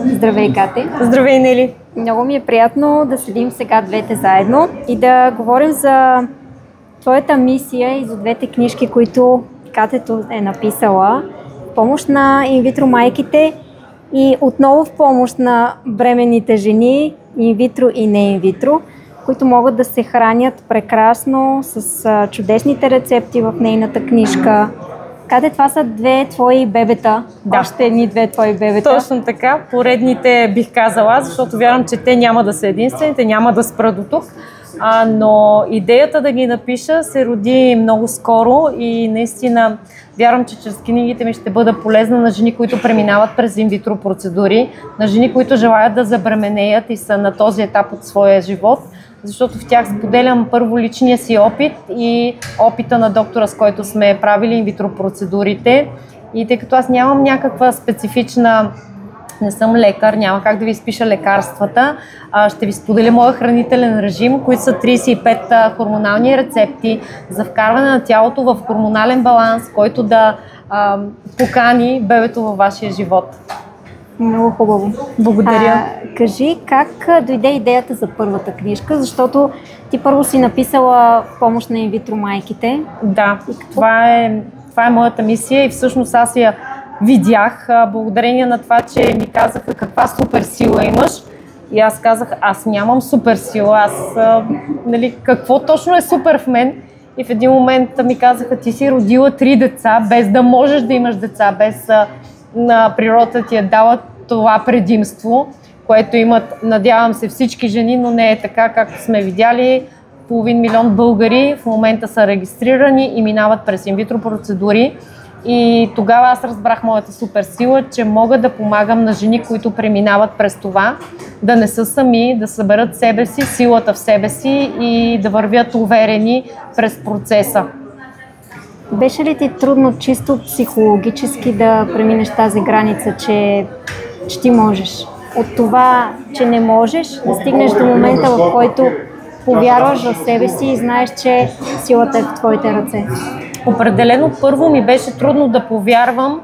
Здравей, Кати! Здравей, Нели! Много ми е приятно да седим сега двете заедно и да говорим за твоята мисия и за двете книжки, които Катето е написала. В помощ на инвитро майките и отново в помощ на бременните жени, инвитро и не инвитро, които могат да се хранят прекрасно с чудесните рецепти в нейната книжка. Кате, това са две твои бебета. Да. Още едни две твои бебета. Точно така. Поредните бих казала, защото вярвам, че те няма да са единствените, няма да спра до тук. Но идеята да ги напиша се роди много скоро и наистина вярвам, че чрез книгите ми ще бъда полезна на жени, които преминават през инвитро процедури, на жени, които желаят да забременеят и са на този етап от своя живот, защото в тях споделям първо личния си опит и опита на доктора, с който сме правили инвитро процедурите. И тъй като аз нямам някаква специфична, не съм лекар, няма как да ви изпиша лекарствата, ще ви споделя моя хранителен режим, които са 35 хормонални рецепти за вкарване на тялото в хормонален баланс, който да покани бебето във вашия живот. Много хубаво. Благодаря. Кажи как дойде идеята за първата книжка, защото ти първо си написала в помощ на инвитро майките. Да, това е моята мисия и всъщност аз я видях благодарение на това, че ми казаха каква супер сила имаш. И аз казах, аз нямам супер сила, какво точно е супер в мен? И в един момент ми казаха, ти си родила 3 деца, без да можеш да имаш деца, без на природата ти е дала това предимство, което имат, надявам се, всички жени, но не е така, както сме видяли. 500 000 българи в момента са регистрирани и минават през инвитро процедури. И тогава аз разбрах моята супер сила, че мога да помагам на жени, които преминават през това, да не са сами, да съберат себе си, силата в себе си и да вървят уверени през процеса. Беше ли ти трудно чисто психологически да преминеш тази граница, че ти можеш? От това, че не можеш, да стигнеш до момента, в който повярваш в себе си и знаеш, че силата е в твоите ръце? Определено първо ми беше трудно да повярвам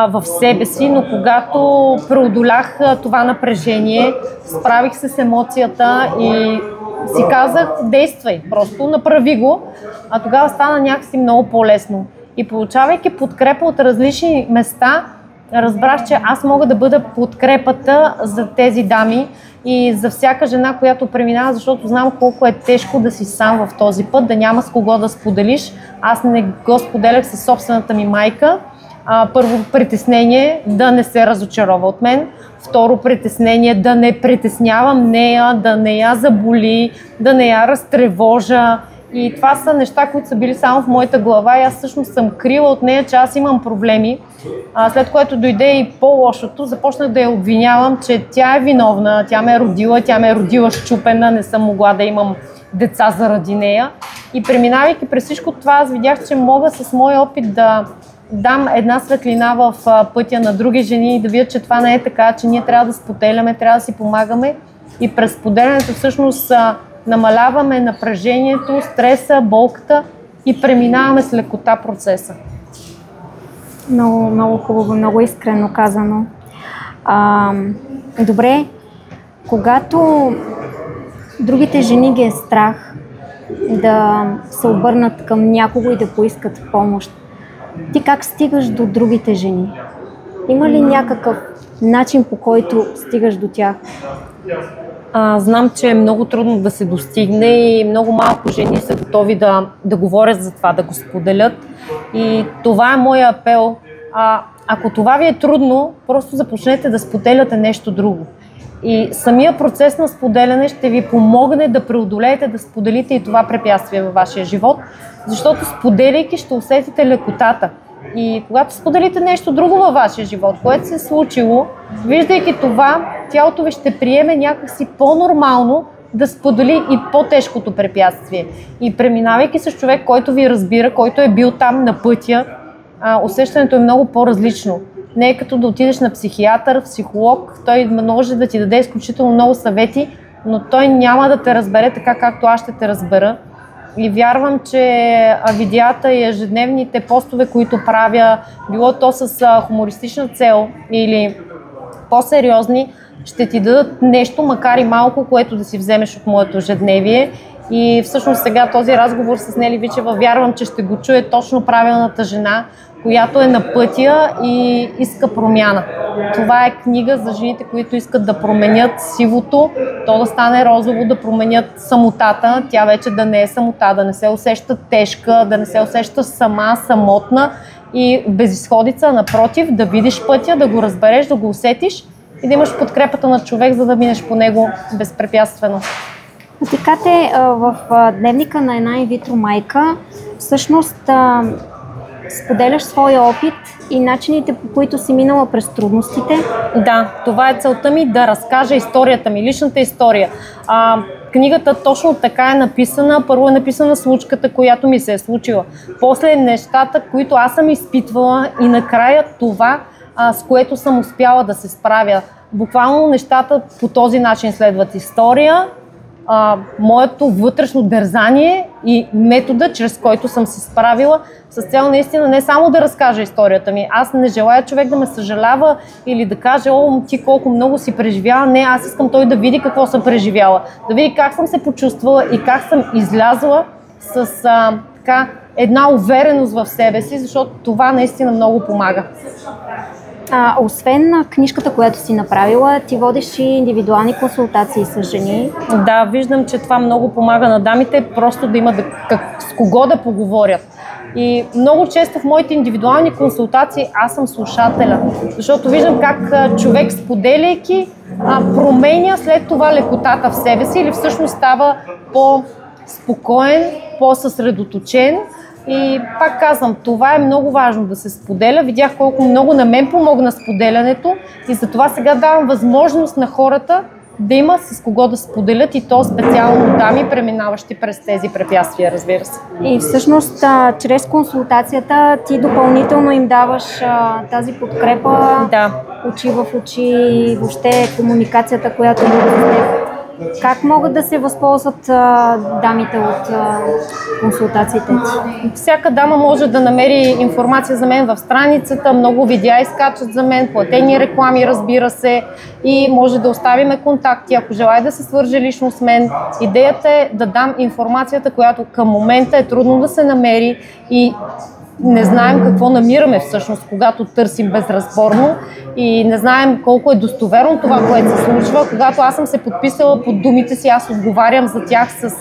в себе си, но когато преодолях това напрежение, справих се с емоцията и си казах, действай, просто направи го, а тогава стана някакси много по-лесно. И получавайки подкрепа от различни места, разбрах, че аз мога да бъда подкрепата за тези дами и за всяка жена, която преминава, защото знам колко е тежко да си сам в този път, да няма с кого да споделиш. Аз не го споделях със собствената ми майка. Първо притеснение да не се разочарова от мен. Второ притеснение да не притеснявам нея, да не я заболи, да не я разтревожа. И това са неща, които са били само в моята глава и аз всъщност съм крила от нея, че аз имам проблеми. След което дойде и по-лошото, започнах да я обвинявам, че тя е виновна, тя ме е родила счупена, не съм могла да имам деца заради нея. И преминавайки през всичко това, аз видях, че мога с моя опит да дам една светлина в пътя на други жени и да видя, че това не е така, че ние трябва да споделяме, трябва да си помагаме и през споделянето всъщност намаляваме напрежението, стреса, болката и преминаваме с лекота процеса. Много, много хубаво, много искрено казано. Добре, когато другите жени ги е страх да се обърнат към някого и да поискат помощ, ти как стигаш до другите жени? Има ли някакъв начин, по който стигаш до тях? Знам, че е много трудно да се достигне и много малко жени са готови да говорят за това, да го споделят. И това е моя апел. Ако това ви е трудно, просто започнете да споделяте нещо друго. И самия процес на споделяне ще ви помогне да преодолеете, да споделите и това препятствие във вашия живот, защото споделяйки ще усетите лекотата. И когато споделите нещо друго във вашия живот, което се е случило, виждайки това, тялото ви ще приеме някакси по-нормално да сподели и по-тежкото препятствие. И преминавайки с човек, който ви разбира, който е бил там на пътя, усещането е много по-различно. Не е като да отидеш на психиатър, психолог, той може да ти даде изключително много съвети, но той няма да те разбере така, както аз ще те разбера. И вярвам, че видеята и ежедневните постове, които правя, било то с хумористична цел или по-сериозни, ще ти дадат нещо, макар и малко, което да си вземеш от моето ежедневие. И всъщност сега този разговор с Нели Вичева вярвам, че ще го чуе точно правилната жена, която е на пътя и иска промяна. Това е книга за жените, които искат да променят сивото, то да стане розово, да променят самотата, тя вече да не е самота, да не се усеща тежка, да не се усеща сама, самотна и безизходица, напротив, да видиш пътя, да го разбереш, да го усетиш и да имаш подкрепата на човек, за да минеш по него безпрепятствено. Ти, Кате, в дневника на една инвитро майка всъщност споделяш своя опит и начините, по които си минала през трудностите. Да, това е целта ми, да разкажа историята ми, личната история. Книгата точно така е написана. Първо е написана случката, която ми се е случила. После нещата, които аз съм изпитвала и накрая това, с което съм успяла да се справя. Буквално нещата по този начин следват история, моето вътрешно дързание и метода, чрез който съм се справила, с цел наистина не само да разкажа историята ми. Аз не желая човек да ме съжалява или да каже, о, ти колко много си преживяла. Не, аз искам той да види какво съм преживяла, да види как съм се почувствала и как съм излязла с една увереност в себе си, защото това наистина много помага. Освен книжката, която си направила, ти водиш и индивидуални консултации с жени. Да, виждам, че това много помага на дамите, просто да имат с кого да поговорят. И много често в моите индивидуални консултации аз съм слушателя, защото виждам как човек, споделяйки, променя след това лекотата в себе си или всъщност става по-спокоен, по-съсредоточен. И пак казвам, това е много важно да се споделя. Видях колко много на мен помогна споделянето и затова сега давам възможност на хората да има с кого да споделят и то специално дами, преминаващи през тези препятствия, разбира се. И всъщност, чрез консултацията ти допълнително им даваш тази подкрепа, да. Очи в очи, въобще комуникацията, която има с теб. Как могат да се възползват дамите от консултациите ти? Всяка дама може да намери информация за мен в страницата, много видеа изкачат за мен, платени реклами, разбира се, и може да оставиме контакти, ако желая да се свърже лично с мен. Идеята е да дам информацията, която към момента е трудно да се намери и не знаем какво намираме всъщност, когато търсим безразборно и не знаем колко е достоверно това, което се случва. Когато аз съм се подписала под думите си, аз отговарям за тях със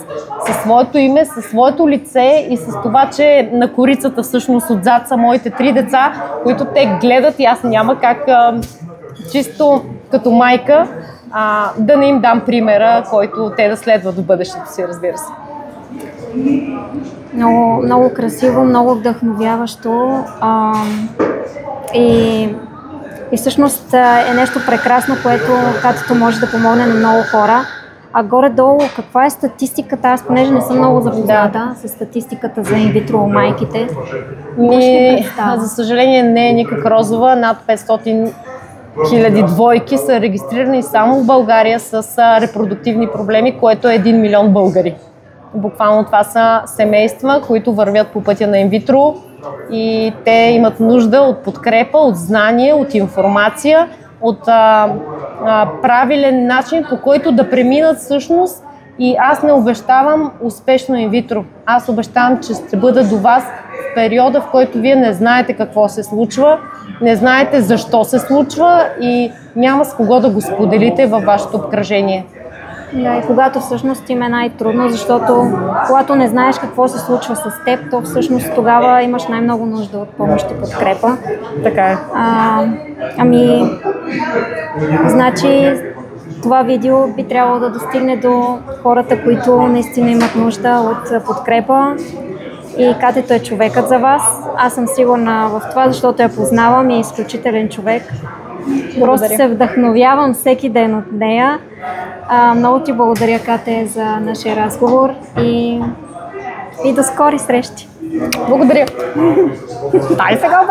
своето име, със своето лице и с това, че на корицата всъщност отзад са моите 3 деца, които те гледат и аз няма как чисто като майка да не им дам примера, който те да следват в бъдещето си, разбира се. Много, много красиво, много вдъхновяващо и всъщност е нещо прекрасно, което Катето може да помогне на много хора. А горе-долу, каква е статистиката? Аз понеже не съм много запозната с статистиката за инвитро майките. За съжаление не е никак розова. Над 500 000 двойки са регистрирани само в България с репродуктивни проблеми, което е 1 милион българи. Буквално това са семейства, които вървят по пътя на инвитро и те имат нужда от подкрепа, от знание, от информация, от правилен начин, по който да преминат всъщност. И аз не обещавам успешно инвитро. Аз обещавам, че ще бъда до вас в периода, в който вие не знаете какво се случва, не знаете защо се случва и няма с кого да го споделите във вашето обкръжение. Да, и когато всъщност им е най-трудно, защото когато не знаеш какво се случва с теб, то всъщност тогава имаш най-много нужда от помощ и подкрепа. Така е. Значи това видео би трябвало да достигне до хората, които наистина имат нужда от подкрепа. И Катето е човекът за вас. Аз съм сигурна в това, защото я познавам и е изключителен човек. Просто се вдъхновявам всеки ден от нея. Много ти благодаря, Кате, за нашия разговор и до скори срещи. Благодаря. Дай сега